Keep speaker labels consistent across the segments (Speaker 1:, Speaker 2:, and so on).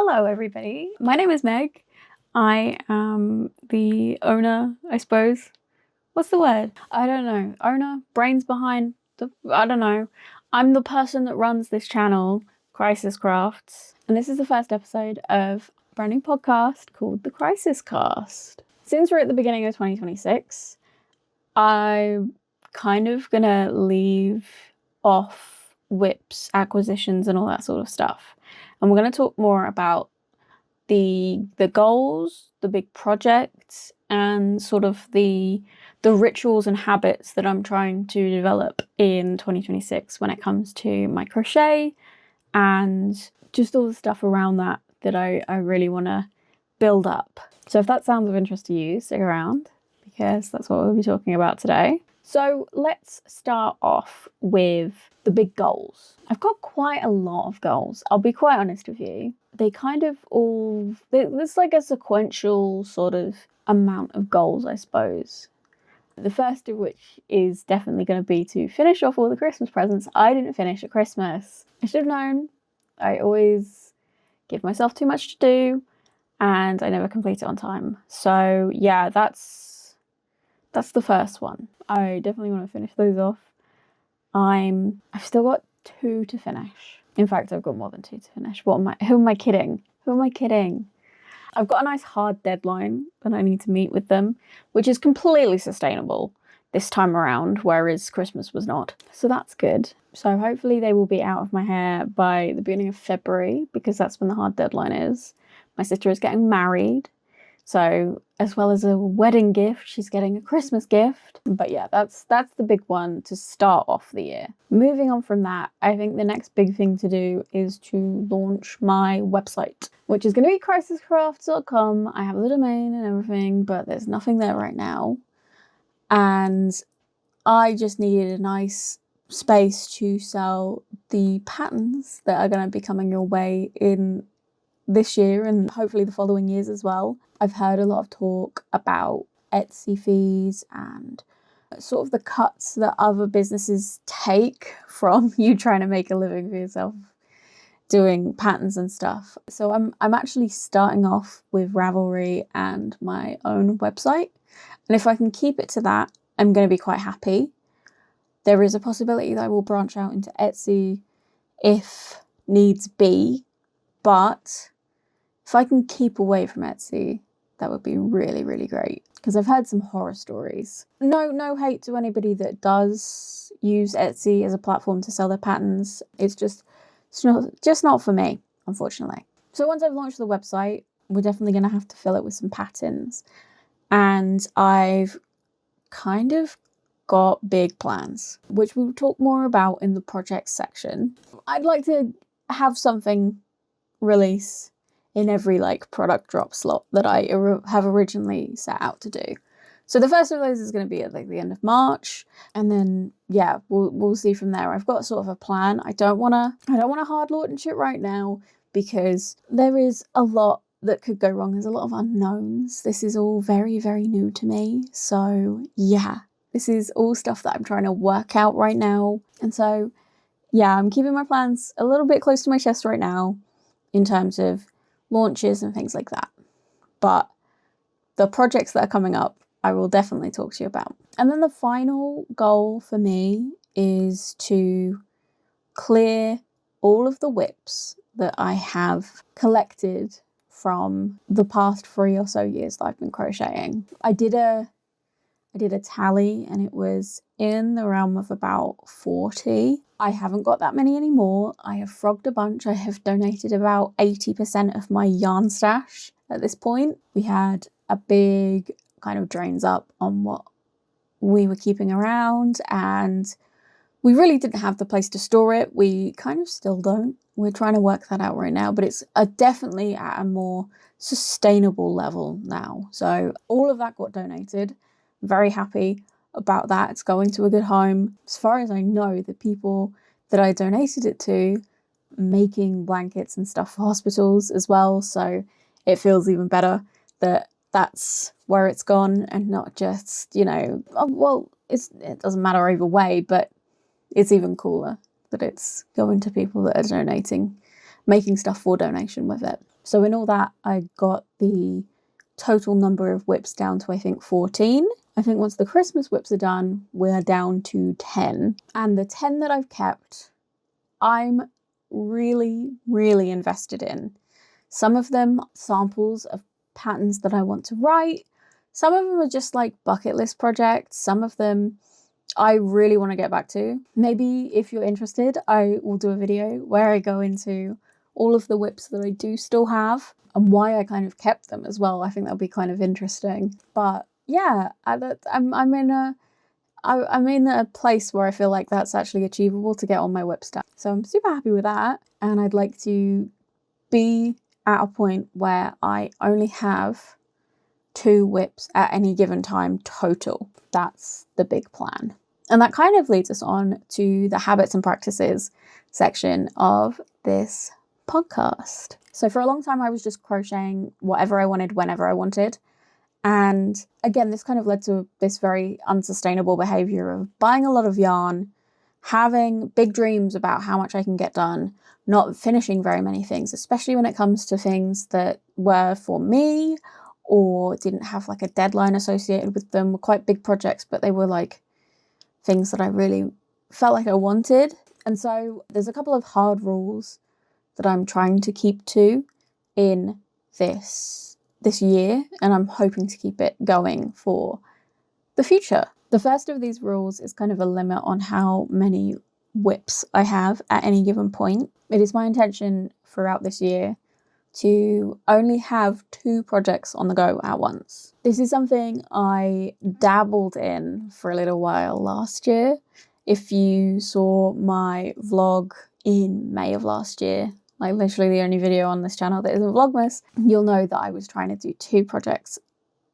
Speaker 1: Hello everybody, my name is Meg. I am the owner, I suppose. What's the word? I don't know. Owner? Brains behind the... I don't know. I'm the person that runs this channel, Crisis Crafts. And this is the first episode of a brand new podcast called The Crisis Cast. Since we're at the beginning of 2026, I'm kind of gonna leave off whips, acquisitions and all that sort of stuff. And we're going to talk more about the goals, the big projects, and sort of the rituals and habits that I'm trying to develop in 2026 when it comes to my crochet and just all the stuff around that I really want to build up. So if that sounds of interest to you, stick around because that's what we'll be talking about today. So let's start off with the big goals. I've got quite a lot of goals. I'll be quite honest with you. They kind of all, there's like a sequential sort of amount of goals, I suppose. The first of which is definitely going to be to finish off all the Christmas presents I didn't finish at Christmas. I should have known. I always give myself too much to do and I never complete it on time. So yeah, that's the first one. I definitely want to finish those off. I've still got 2 to finish. In fact, I've got more than 2 to finish. Who am I kidding? Who am I kidding? I've got a nice hard deadline that I need to meet with them, which is completely sustainable this time around, whereas Christmas was not. So that's good. So hopefully they will be out of my hair by the beginning of February, because that's when the hard deadline is. My sister is getting married. So as well as a wedding gift, she's getting a Christmas gift. But yeah, that's the big one to start off the year. Moving on from that, I think the next big thing to do is to launch my website, which is going to be crisiscrafts.com. I have the domain and everything, but there's nothing there right now. And I just needed a nice space to sell the patterns that are going to be coming your way in this year and hopefully the following years as well. I've heard a lot of talk about Etsy fees and sort of the cuts that other businesses take from you trying to make a living for yourself doing patterns and stuff. So I'm actually starting off with Ravelry and my own website. And if I can keep it to that, I'm going to be quite happy. There is a possibility that I will branch out into Etsy if needs be, but if I can keep away from Etsy, that would be really, really great. Because I've heard some horror stories. No hate to anybody that does use Etsy as a platform to sell their patterns. It's just not for me, unfortunately. So once I've launched the website, we're definitely going to have to fill it with some patterns. And I've kind of got big plans, which we'll talk more about in the projects section. I'd like to have something release in every like product drop slot that I have originally set out to do. So the first of those is going to be at like the end of March, and then yeah, we'll see from there. I've got sort of a plan. I don't want to hard launch it right now because there is a lot that could go wrong. There's a lot of unknowns. This is all very, very new to me. So yeah, this is all stuff that I'm trying to work out right now. And so yeah, I'm keeping my plans a little bit close to my chest right now in terms of launches and things like that. But the projects that are coming up, I will definitely talk to you about. And then the final goal for me is to clear all of the whips that I have collected from the past 3 or so years that I've been crocheting. I did a tally and it was in the realm of about 40. I haven't got that many anymore. I have frogged a bunch. I have donated about 80% of my yarn stash at this point. We had a big kind of drains up on what we were keeping around and we really didn't have the place to store it. We kind of still don't. We're trying to work that out right now, but it's definitely at a more sustainable level now. So all of that got donated. Very happy about that. It's going to a good home. As far as I know, the people that I donated it to making blankets and stuff for hospitals as well. So it feels even better that that's where it's gone and not just, you know, well, it doesn't matter either way, but it's even cooler that it's going to people that are donating, making stuff for donation with it. So in all that, I got the total number of whips down to, I think, 14. I think once the Christmas whips are done, we're down to 10. And the 10 that I've kept, I'm really, really invested in. Some of them are samples of patterns that I want to write. Some of them are just like bucket list projects. Some of them I really want to get back to. Maybe if you're interested, I will do a video where I go into all of the whips that I do still have and why I kind of kept them as well. I think that'll be kind of interesting. But yeah, I'm in a place where I feel like that's actually achievable to get on my whip stack. So I'm super happy with that. And I'd like to be at a point where I only have 2 whips at any given time total. That's the big plan. And that kind of leads us on to the habits and practices section of this podcast. So for a long time, I was just crocheting whatever I wanted, whenever I wanted. And again, this kind of led to this very unsustainable behavior of buying a lot of yarn, having big dreams about how much I can get done, not finishing very many things, especially when it comes to things that were for me or didn't have like a deadline associated with them, were quite big projects, but they were like things that I really felt like I wanted. And so there's a couple of hard rules that I'm trying to keep to in this year, and I'm hoping to keep it going for the future. The first of these rules is kind of a limit on how many whips I have at any given point. It is my intention throughout this year to only have 2 projects on the go at once. This is something I dabbled in for a little while last year. If you saw my vlog in May of last year, like literally the only video on this channel that isn't Vlogmas, you'll know that I was trying to do 2 projects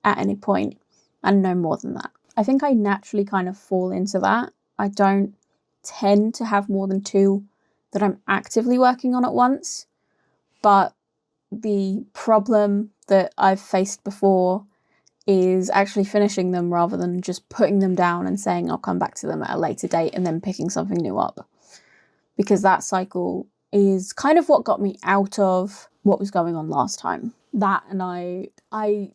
Speaker 1: at any point and no more than that. I think I naturally kind of fall into that. I don't tend to have more than 2 that I'm actively working on at once, but the problem that I've faced before is actually finishing them rather than just putting them down and saying I'll come back to them at a later date and then picking something new up. Because that cycle is kind of what got me out of what was going on last time. That, and I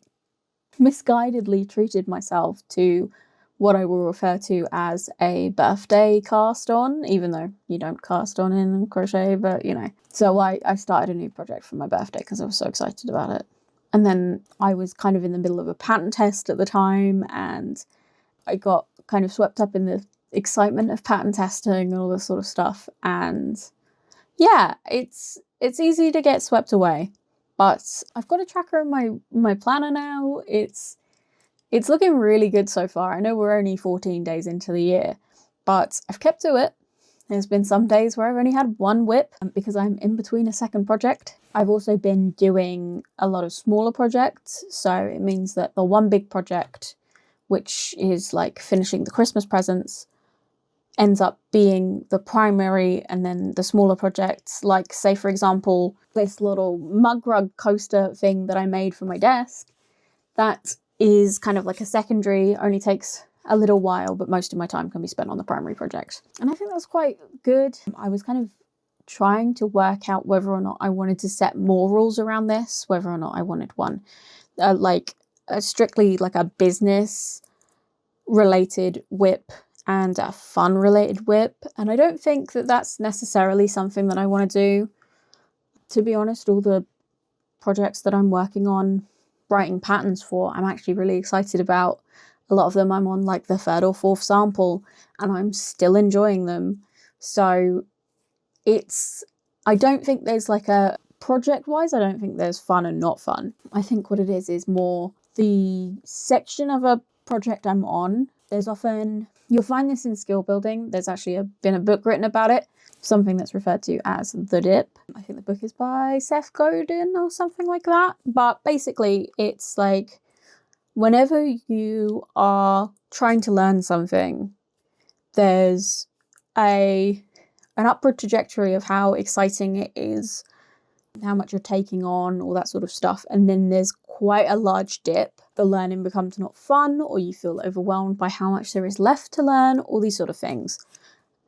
Speaker 1: misguidedly treated myself to what I will refer to as a birthday cast on, even though you don't cast on in crochet, but you know. So I started a new project for my birthday because I was so excited about it. And then I was kind of in the middle of a pattern test at the time, and I got kind of swept up in the excitement of pattern testing and all this sort of stuff. And yeah, it's easy to get swept away. But I've got a tracker in my planner now. It's looking really good so far. I know we're only 14 days into the year, but I've kept to it. There's been some days where I've only had 1 whip because I'm in between a second project. I've also been doing a lot of smaller projects, so it means that the one big project, which is like finishing the Christmas presents, ends up being the primary, and then the smaller projects, like say for example, this little mug rug coaster thing that I made for my desk, that is kind of like a secondary, only takes a little while, but most of my time can be spent on the primary project. And I think that's quite good. I was kind of trying to work out whether or not I wanted to set more rules around this, whether or not I wanted one, strictly like a business related whip and a fun related whip. And I don't think that that's necessarily something that I want to do. To be honest, all the projects that I'm working on writing patterns for, I'm actually really excited about. A lot of them I'm on like the 3rd or 4th sample and I'm still enjoying them. So I don't think there's like a project wise, I don't think there's fun and not fun. I think what it is more the section of a project I'm on. There's often, you'll find this in skill building. There's actually been a book written about it, something that's referred to as The Dip. I think the book is by Seth Godin or something like that. But basically it's like whenever you are trying to learn something, there's an upward trajectory of how exciting it is, how much you're taking on, all that sort of stuff. And then there's quite a large dip. The learning becomes not fun, or you feel overwhelmed by how much there is left to learn, all these sort of things.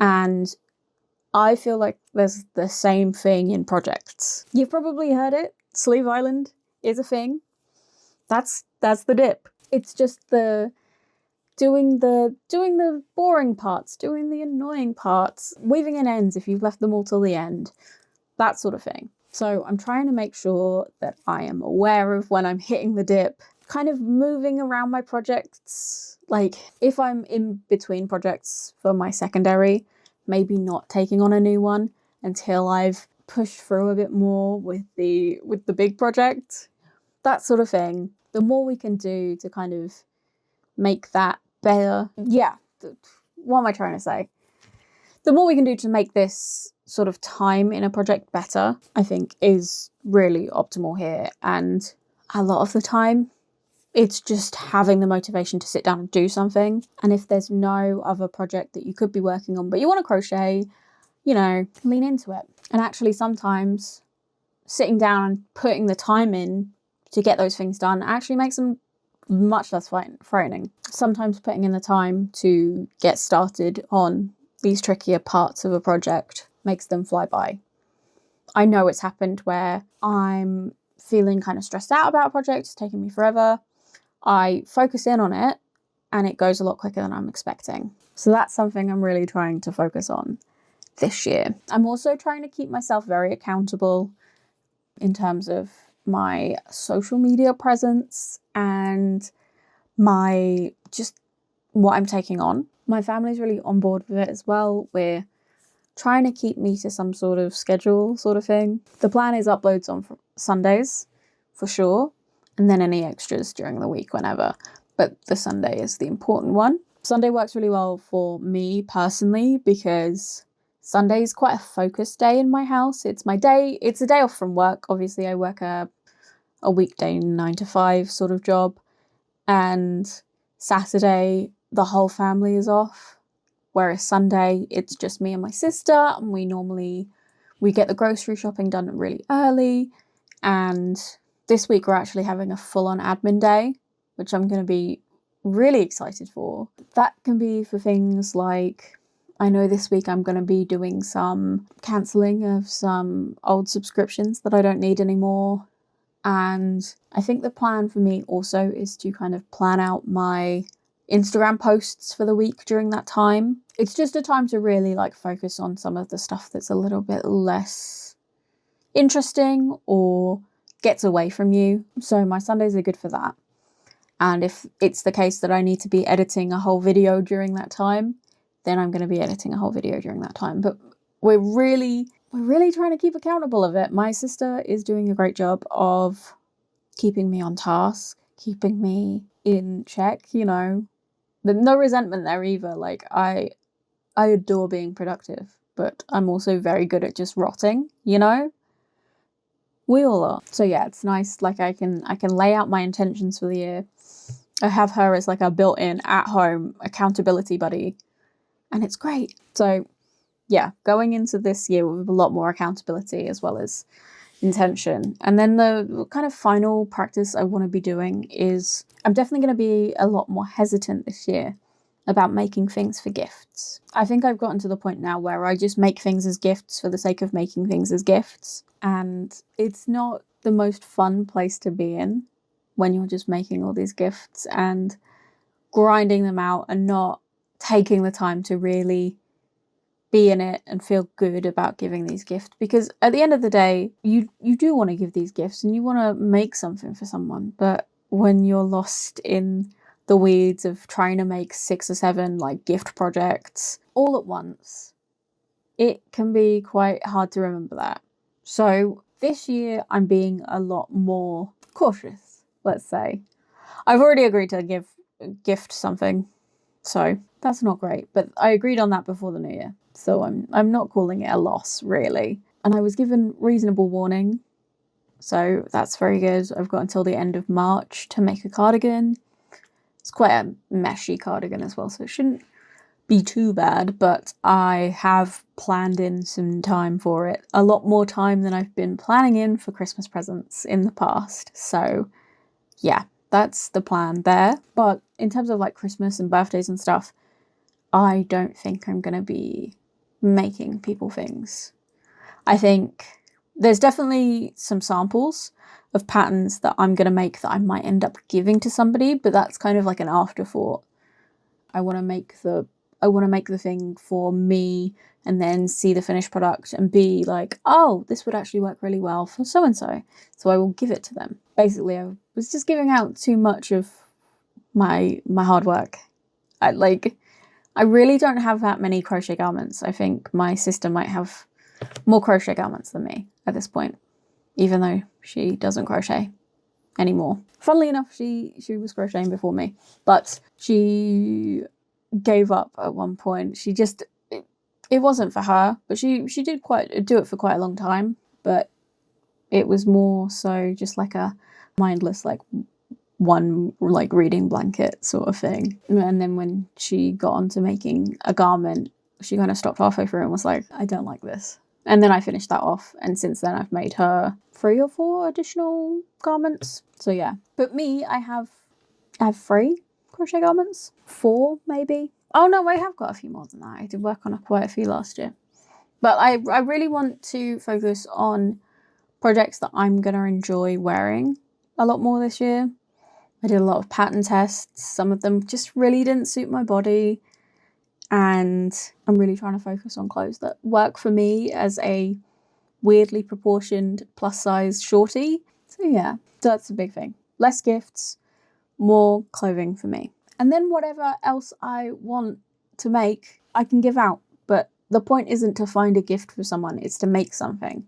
Speaker 1: And I feel like there's the same thing in projects. You've probably heard it Sleeve Island is a thing. That's the dip. It's just the doing the boring parts, doing the annoying parts, weaving in ends if you've left them all till the end, that sort of thing. So I'm trying to make sure that I am aware of when I'm hitting the dip, kind of moving around my projects. Like if I'm in between projects for my secondary, maybe not taking on a new one until I've pushed through a bit more with the big project, that sort of thing. The more we can do to kind of make that better. Yeah, what am I trying to say? The more we can do to make this sort of time in a project better, I think is really optimal here. And a lot of the time, it's just having the motivation to sit down and do something. And if there's no other project that you could be working on, but you want to crochet, you know, lean into it. And actually sometimes sitting down and putting the time in to get those things done actually makes them much less frightening. Sometimes putting in the time to get started on these trickier parts of a project makes them fly by. I know it's happened where I'm feeling kind of stressed out about a project, it's taking me forever. I focus in on it and it goes a lot quicker than I'm expecting. So that's something I'm really trying to focus on this year. I'm also trying to keep myself very accountable in terms of my social media presence and my just what I'm taking on. My family's really on board with it as well. We're trying to keep me to some sort of schedule sort of thing. The plan is uploads on Sundays for sure, and then any extras during the week whenever. But the Sunday is the important one. Sunday works really well for me personally because Sunday is quite a focused day in my house. It's my day. It's a day off from work. Obviously, I work a weekday 9 to 5 sort of job. And Saturday, the whole family is off. Whereas Sunday, it's just me and my sister. And we get the grocery shopping done really early. And this week, we're actually having a full-on admin day, which I'm going to be really excited for. That can be for things like, I know this week I'm going to be doing some cancelling of some old subscriptions that I don't need anymore. And I think the plan for me also is to kind of plan out my Instagram posts for the week during that time. It's just a time to really like focus on some of the stuff that's a little bit less interesting or gets away from you. So my Sundays are good for that. And if it's the case that I need to be editing a whole video during that time, then I'm going to be editing a whole video during that time. But we're really trying to keep accountable of it. My sister is doing a great job of keeping me on task, keeping me in check, you know. No resentment there either. Like I adore being productive, but I'm also very good at just rotting, you know? We all are. So yeah, it's nice. Like I can lay out my intentions for the year. I have her as like a built-in at-home accountability buddy, and it's great. So yeah, going into this year with a lot more accountability as well as intention. And then the kind of final practice I want to be doing is I'm definitely going to be a lot more hesitant this year about making things for gifts. I think I've gotten to the point now where I just make things as gifts for the sake of making things as gifts. And it's not the most fun place to be in when you're just making all these gifts and grinding them out and not taking the time to really be in it and feel good about giving these gifts. Because at the end of the day, you do want to give these gifts and you want to make something for someone. But when you're lost in the weeds of trying to make 6 or 7 like gift projects all at once, it can be quite hard to remember that. So this year I'm being a lot more cautious, let's say. I've already agreed to gift something, so that's not great, but I agreed on that before the new year. So I'm not calling it a loss, really. And I was given reasonable warning, so that's very good. I've got until the end of March to make a cardigan. It's quite a meshy cardigan as well, so it shouldn't be too bad, but I have planned in some time for it. A lot more time than I've been planning in for Christmas presents in the past. So yeah, that's the plan there. But in terms of like Christmas and birthdays and stuff, I don't think I'm going to be making people things. I think There's definitely some samples of patterns that I'm going to make that I might end up giving to somebody, but that's kind of like an afterthought. I want to make the thing for me and then see the finished product and be like, oh, this would actually work really well for so and so. So I will give it to them. Basically, I was just giving out too much of my hard work. I really don't have that many crochet garments. I think my sister might have more crochet garments than me at this point, even though she doesn't crochet anymore. Funnily enough, she was crocheting before me, but she gave up at one point. She just, it wasn't for her, but she did do it for quite a long time, but it was more so just like a mindless, like one like reading blanket sort of thing. And then when she got onto making a garment, she kind of stopped halfway through and was like, I don't like this. And then I finished that off, and since then I've made her 3 or 4 additional garments. So yeah, but me, I have 3 crochet garments, 4 maybe. Oh no, I have got a few more than that. I did work on quite a few last year, but I really want to focus on projects that I'm gonna enjoy wearing a lot more this year. I did a lot of pattern tests. Some of them just really didn't suit my body, and I'm really trying to focus on clothes that work for me as a weirdly proportioned plus size shorty. So yeah, that's a big thing. Less gifts, more clothing for me. And then whatever else I want to make, I can give out. But the point isn't to find a gift for someone, it's to make something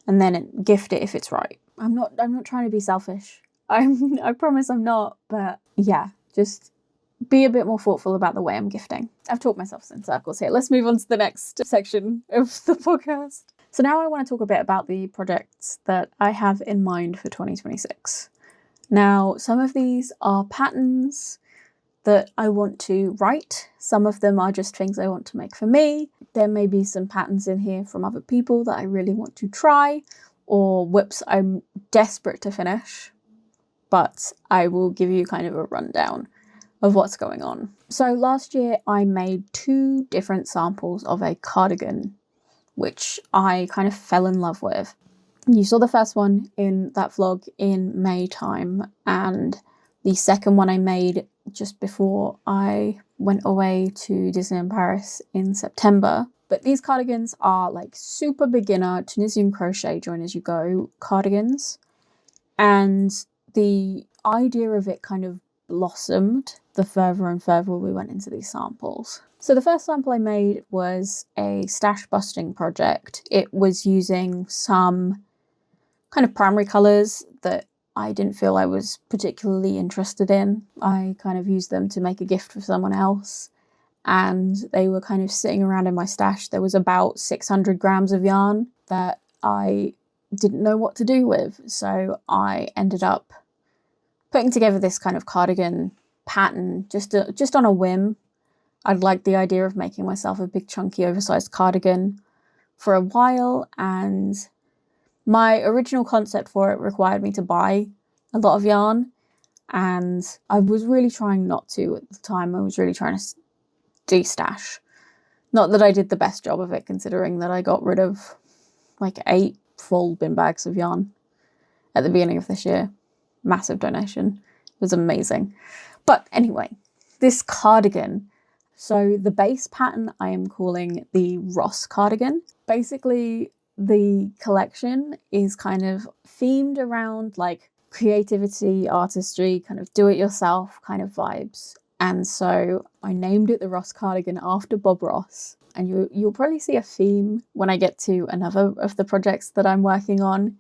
Speaker 1: and then gift it if it's right. I'm not trying to be selfish. I promise I'm not, but yeah, just be a bit more thoughtful about the way I'm gifting. I've talked myself in circles here. Let's move on to the next section of the podcast. So now I want to talk a bit about the projects that I have in mind for 2026. Now, some of these are patterns that I want to write. Some of them are just things I want to make for me. There may be some patterns in here from other people that I really want to try, or whips I'm desperate to finish, but I will give you kind of a rundown of what's going on. So last year I made 2 different samples of a cardigan, which I kind of fell in love with. You saw the first one in that vlog in May time, and the second one I made just before I went away to Disneyland Paris in September. But these cardigans are like super beginner Tunisian crochet join as you go cardigans, and the idea of it kind of blossomed the further and further we went into these samples. So the first sample I made was a stash busting project. It was using some kind of primary colours that I didn't feel I was particularly interested in. I kind of used them to make a gift for someone else, and they were kind of sitting around in my stash. There was about 600 grams of yarn that I didn't know what to do with, so I ended up putting together this kind of cardigan pattern just on a whim. I'd liked the idea of making myself a big chunky oversized cardigan for a while, and my original concept for it required me to buy a lot of yarn, and I was really trying not to at the time. I was really trying to de-stash. Not that I did the best job of it, considering that I got rid of like 8 full bin bags of yarn at the beginning of this year. Massive donation. It was amazing. But anyway, this cardigan. So the base pattern I am calling the Ross cardigan. Basically, the collection is kind of themed around like creativity, artistry, kind of do-it-yourself kind of vibes. And so I named it the Ross cardigan after Bob Ross. And you'll probably see a theme when I get to another of the projects that I'm working on.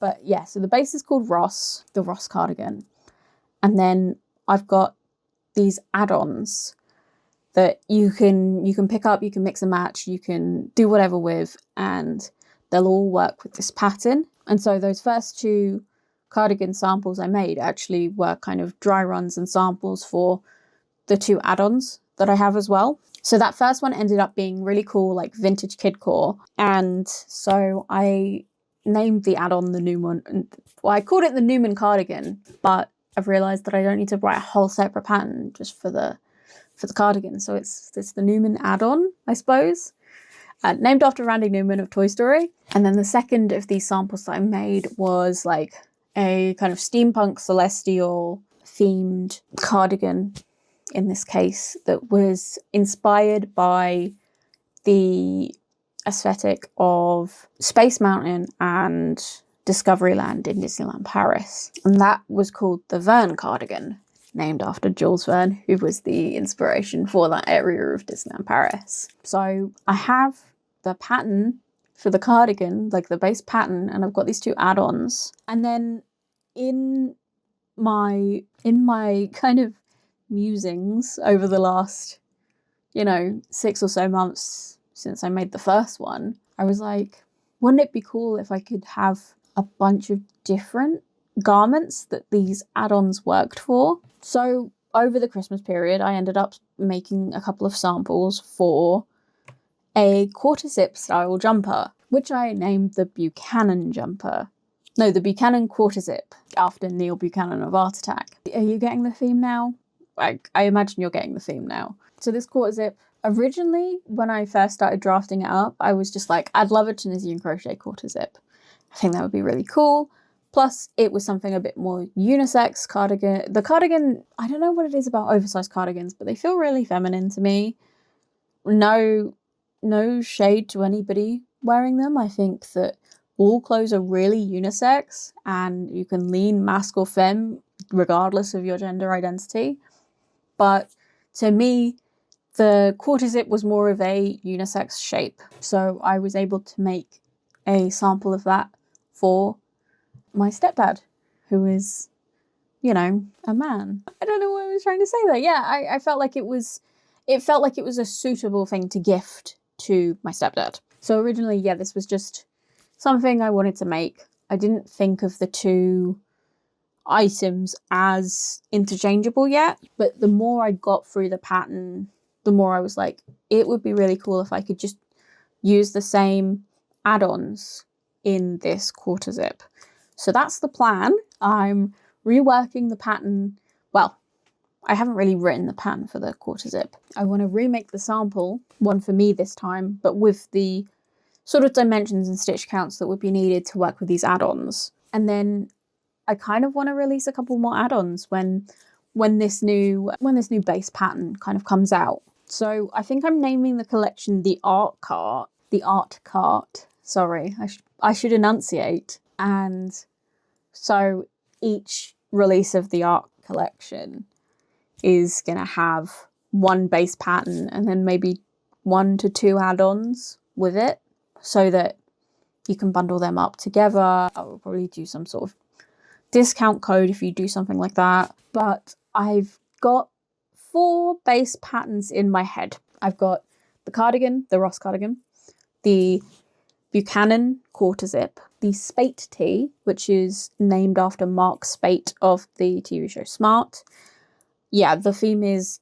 Speaker 1: But yeah, so the base is called Ross, the Ross cardigan. And then I've got these add-ons that you can pick up, you can mix and match, you can do whatever with, and they'll all work with this pattern. And so those first 2 cardigan samples I made actually were kind of dry runs and samples for the 2 add-ons that I have as well. So that first one ended up being really cool, like vintage kidcore. And so I named the add-on the Newman. Well, I called it the Newman cardigan, but I've realised that I don't need to write a whole separate pattern just for the cardigan. So it's the Newman add-on, I suppose. named after Randy Newman of Toy Story. And then the second of these samples that I made was like a kind of steampunk celestial themed cardigan, in this case, that was inspired by the aesthetic of Space Mountain and Discoveryland in Disneyland Paris. And that was called the Verne cardigan, named after Jules Verne, who was the inspiration for that area of Disneyland Paris. So I have the pattern for the cardigan, like the base pattern, and I've got these two add-ons. And then in my kind of musings over the last, 6 or so months since I made the first one, I was like, wouldn't it be cool if I could have a bunch of different garments that these add-ons worked for? So over the Christmas period, I ended up making a couple of samples for a quarter zip style jumper, which I named the Buchanan jumper. No, the Buchanan quarter zip, after Neil Buchanan of Art Attack. Are you getting the theme now? I imagine you're getting the theme now. So this quarter zip, originally, when I first started drafting it up, I was just like, I'd love a Tunisian crochet quarter zip. I think that would be really cool. Plus, it was something a bit more unisex cardigan. The cardigan, I don't know what it is about oversized cardigans, but they feel really feminine to me. No shade to anybody wearing them. I think that all clothes are really unisex and you can lean masc or femme regardless of your gender identity. But to me, the quarter zip was more of a unisex shape. So I was able to make a sample of that for my stepdad, who is, a man. I don't know what I was trying to say there. Yeah, I felt like it was a suitable thing to gift to my stepdad. So originally, this was just something I wanted to make. I didn't think of the two items as interchangeable yet, but the more I got through the pattern, the more I was like, it would be really cool if I could just use the same add-ons in this quarter zip. So that's the plan. I'm reworking the pattern. Well, I haven't really written the pattern for the quarter zip. I want to remake the sample, one for me this time, but with the sort of dimensions and stitch counts that would be needed to work with these add-ons. And then I kind of want to release a couple more add-ons when this new base pattern kind of comes out. So I think I'm naming the collection the Art Cart. Sorry, I should enunciate. And so each release of the art collection is going to have one base pattern and then maybe 1 to 2 add-ons with it, so that you can bundle them up together. I will probably do some sort of discount code if you do something like that. But I've got 4 base patterns in my head. I've got the cardigan, the Ross cardigan, the Buchanan quarter zip, the Spate tee, which is named after Mark Spate of the TV show Smart. Yeah, the theme is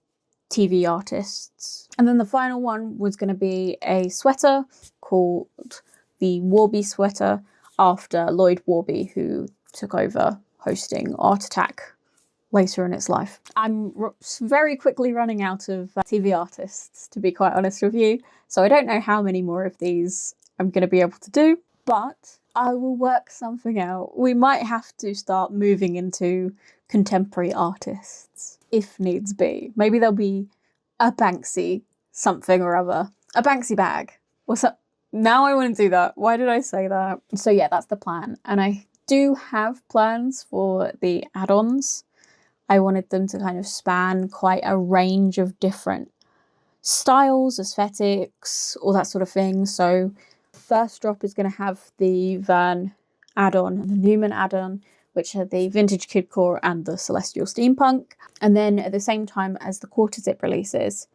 Speaker 1: TV artists. And then the final one was going to be a sweater called the Warby sweater, after Lloyd Warby, who took over hosting Art Attack later in its life. I'm very quickly running out of TV artists, to be quite honest with you, so I don't know how many more of these I'm going to be able to do, but I will work something out. We might have to start moving into contemporary artists, if needs be. Maybe there'll be a Banksy something or other. A Banksy bag. What's up? Now I want to do that. Why did I say that? So yeah, that's the plan. And I do have plans for the add-ons. I wanted them to kind of span quite a range of different styles, aesthetics, all that sort of thing. So first drop is going to have the Verne add-on and the Newman add-on, which are the Vintage Kidcore and the Celestial Steampunk. And then at the same time as the quarter zip releases,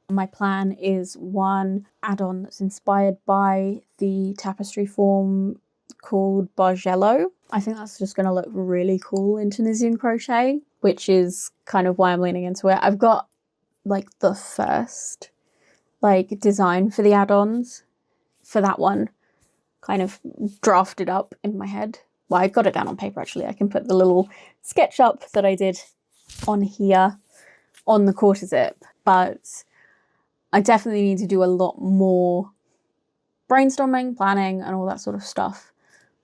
Speaker 1: my plan is one add-on that's inspired by the tapestry form called Bargello. I think that's just going to look really cool in Tunisian crochet, which is kind of why I'm leaning into it. I've got the first design for the add-ons for that one kind of drafted up in my head. Well, I got it down on paper actually. I can put the little sketch up that I did on here on the quarter zip, but I definitely need to do a lot more brainstorming, planning, and all that sort of stuff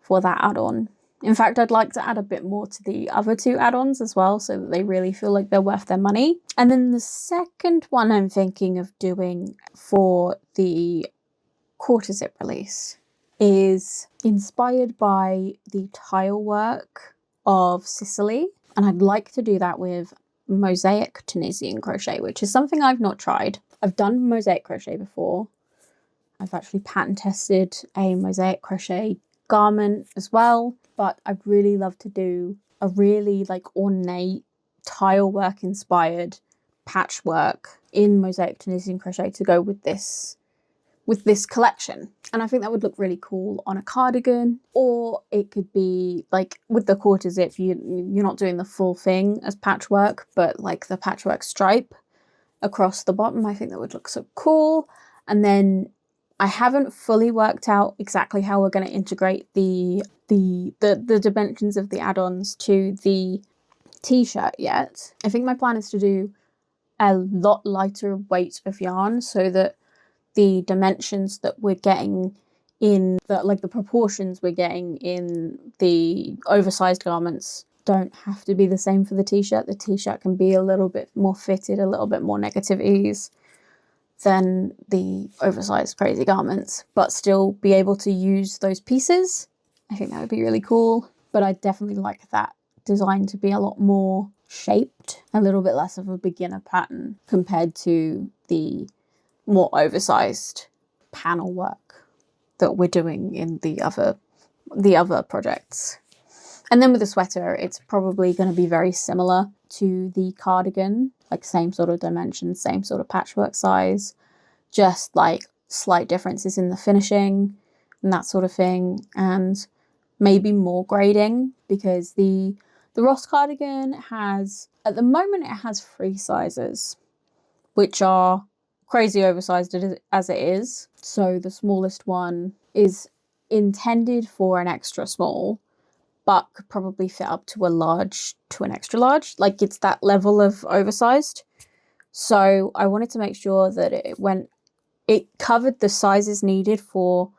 Speaker 1: for that add-on. In fact, I'd like to add a bit more to the other 2 add-ons as well, so that they really feel like they're worth their money. And then the second one I'm thinking of doing for the quarter zip release is inspired by the tile work of Sicily, and I'd like to do that with mosaic Tunisian crochet, which is something I've not tried. I've done mosaic crochet before. I've actually pattern tested a mosaic crochet garment as well, but I'd really love to do a really like ornate tile work inspired patchwork in mosaic Tunisian crochet to go with this collection. And I think that would look really cool on a cardigan, or it could be like with the quarter zip, you're not doing the full thing as patchwork, but like the patchwork stripe across the bottom. I think that would look so cool. And then I haven't fully worked out exactly how we're going to integrate the dimensions of the add-ons to the t-shirt yet. I think my plan is to do a lot lighter weight of yarn so that the dimensions that we're getting in the proportions we're getting in the oversized garments don't have to be the same for the t-shirt. The t-shirt can be a little bit more fitted, a little bit more negative ease than the oversized crazy garments, but still be able to use those pieces. I think that would be really cool. But I definitely like that design to be a lot more shaped, a little bit less of a beginner pattern compared to the more oversized panel work that we're doing in the other projects. And then with the sweater, it's probably going to be very similar to the cardigan, like same sort of dimensions, same sort of patchwork size, just like slight differences in the finishing and that sort of thing, and maybe more grading, because the Ross cardigan has, at the moment, it has 3 sizes, which are crazy oversized as it is. So the smallest one is intended for an extra small, but could probably fit up to a large to an extra large. Like, it's that level of oversized. So I wanted to make sure that it covered the sizes needed for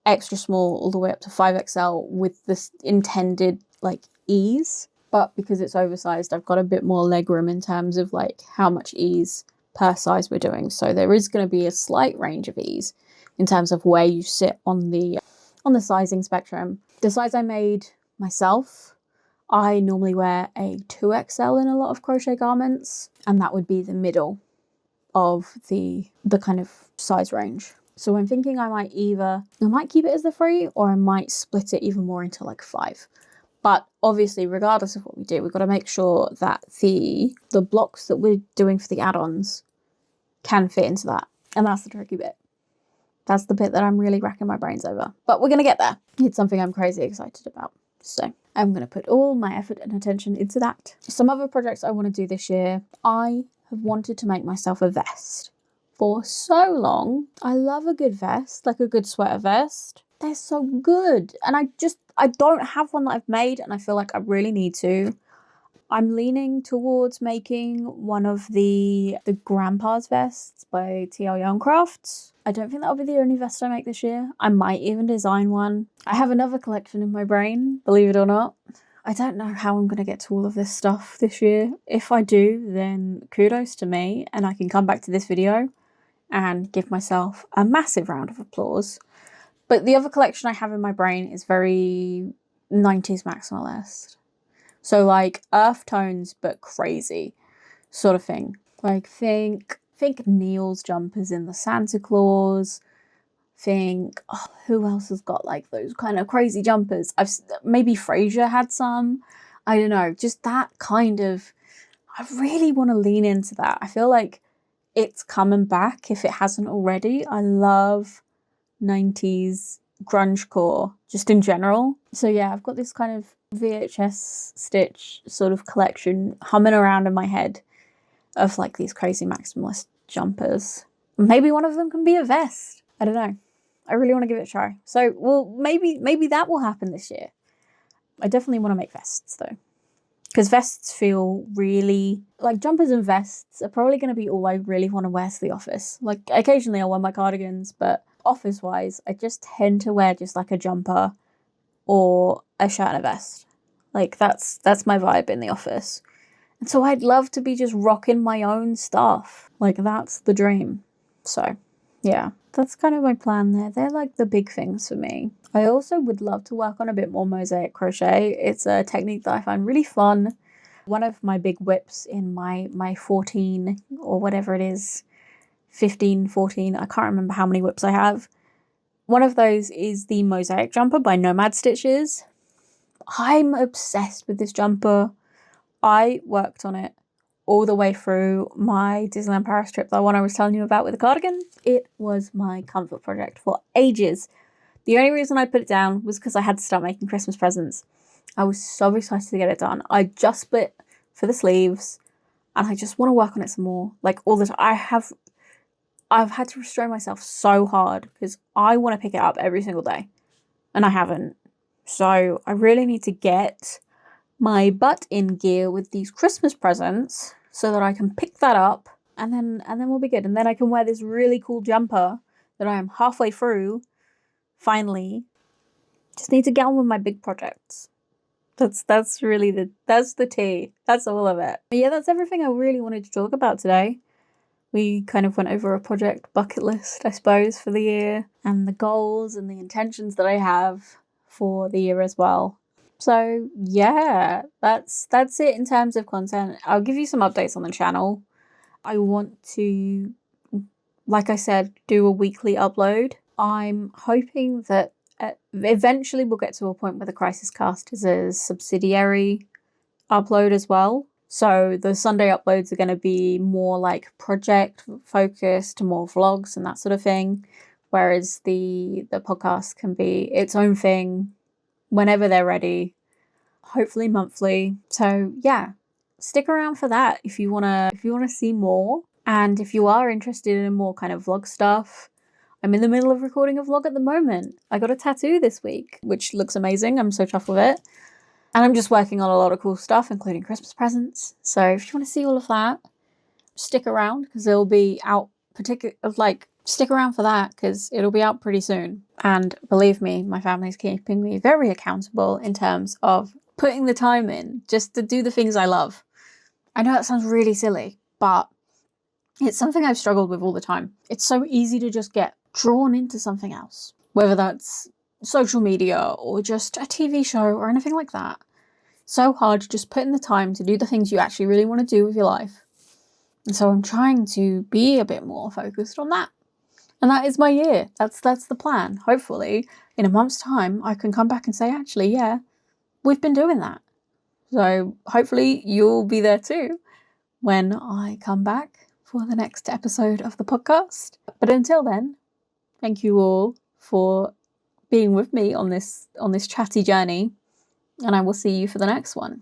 Speaker 1: extra small all the way up to 5XL with this intended like ease. But because it's oversized, I've got a bit more leg room in terms of like how much ease per size we're doing. So there is going to be a slight range of ease in terms of where you sit on the sizing spectrum. The size I made myself, I normally wear a 2XL in a lot of crochet garments, and that would be the middle of the kind of size range. So I'm thinking I might keep it as the 3, or I might split it even more into like 5. But obviously, regardless of what we do, we've got to make sure that the blocks that we're doing for the add-ons can fit into that. And that's the tricky bit. That's the bit that I'm really racking my brains over. But we're going to get there. It's something I'm crazy excited about. So I'm going to put all my effort and attention into that. Some other projects I want to do this year. I have wanted to make myself a vest for so long. I love a good vest, like a good sweater vest. They're so good. And I don't have one that I've made, and I feel like I really need to. I'm leaning towards making one of the Grandpa's vests by TL Young Crafts. I don't think that'll be the only vest I make this year. I might even design one. I have another collection in my brain, believe it or not. I don't know how I'm going to get to all of this stuff this year. If I do, then kudos to me, and I can come back to this video and give myself a massive round of applause. But the other collection I have in my brain is very 90s maximalist. So like earth tones, but crazy sort of thing. Like think Neil's jumpers in the Santa Claus. Who else has got like those kind of crazy jumpers? Maybe Frasier had some. I don't know, just that kind of, I really want to lean into that. I feel like it's coming back if it hasn't already. I love 90s grungecore just in general. So yeah, I've got this kind of VHS stitch sort of collection humming around in my head of like these crazy maximalist jumpers. Maybe one of them can be a vest. I don't know. I really want to give it a try. So, well, maybe that will happen this year. I definitely want to make vests though, because vests feel really like, jumpers and vests are probably going to be all I really want to wear to the office. Like occasionally I'll wear my cardigans, but office-wise, I just tend to wear just like a jumper or a shirt and a vest. Like that's my vibe in the office. And so I'd love to be just rocking my own stuff. Like that's the dream. So yeah, that's kind of my plan there. They're like the big things for me. I also would love to work on a bit more mosaic crochet. It's a technique that I find really fun. One of my big whips in my 14 or whatever it is, 15, 14, I can't remember how many whips I have. One of those is the Mosaic Jumper by Nomad Stitches. I'm obsessed with this jumper. I worked on it all the way through my Disneyland Paris trip, the one I was telling you about with the cardigan. It was my comfort project for ages. The only reason I put it down was because I had to start making Christmas presents. I was so excited to get it done. I just split for the sleeves and I just want to work on it some more. Like all the time. I've had to restrain myself so hard because I want to pick it up every single day and I haven't. So I really need to get my butt in gear with these Christmas presents so that I can pick that up and then we'll be good. And then I can wear this really cool jumper that I am halfway through. Finally, just need to get on with my big projects. That's really that's the tea. That's all of it. But yeah, that's everything I really wanted to talk about today. We kind of went over a project bucket list, I suppose, for the year and the goals and the intentions that I have for the year as well. So yeah, that's it in terms of content. I'll give you some updates on the channel. I want to, like I said, do a weekly upload. I'm hoping that eventually we'll get to a point where the Crisis Cast is a subsidiary upload as well. So the Sunday uploads are going to be more like project focused, more vlogs and that sort of thing. Whereas the podcast can be its own thing whenever they're ready, hopefully monthly. So yeah, stick around for that if you wanna see more. And if you are interested in more kind of vlog stuff, I'm in the middle of recording a vlog at the moment. I got a tattoo this week, which looks amazing. I'm so chuffed with it. And I'm just working on a lot of cool stuff, including Christmas presents. So if you want to see all of that, stick around because it'll be out stick around for that because it'll be out pretty soon. And believe me, my family's keeping me very accountable in terms of putting the time in just to do the things I love. I know that sounds really silly, but it's something I've struggled with all the time. It's so easy to just get drawn into something else, whether that's social media or just a TV show or anything like that. So hard to just put in the time to do the things you actually really want to do with your life. And so I'm trying to be a bit more focused on that. And that is my year. That's the plan. Hopefully, in a month's time, I can come back and say, actually, yeah, we've been doing that. So hopefully you'll be there too when I come back for the next episode of the podcast. But until then, thank you all for being with me on this chatty journey, and I will see you for the next one.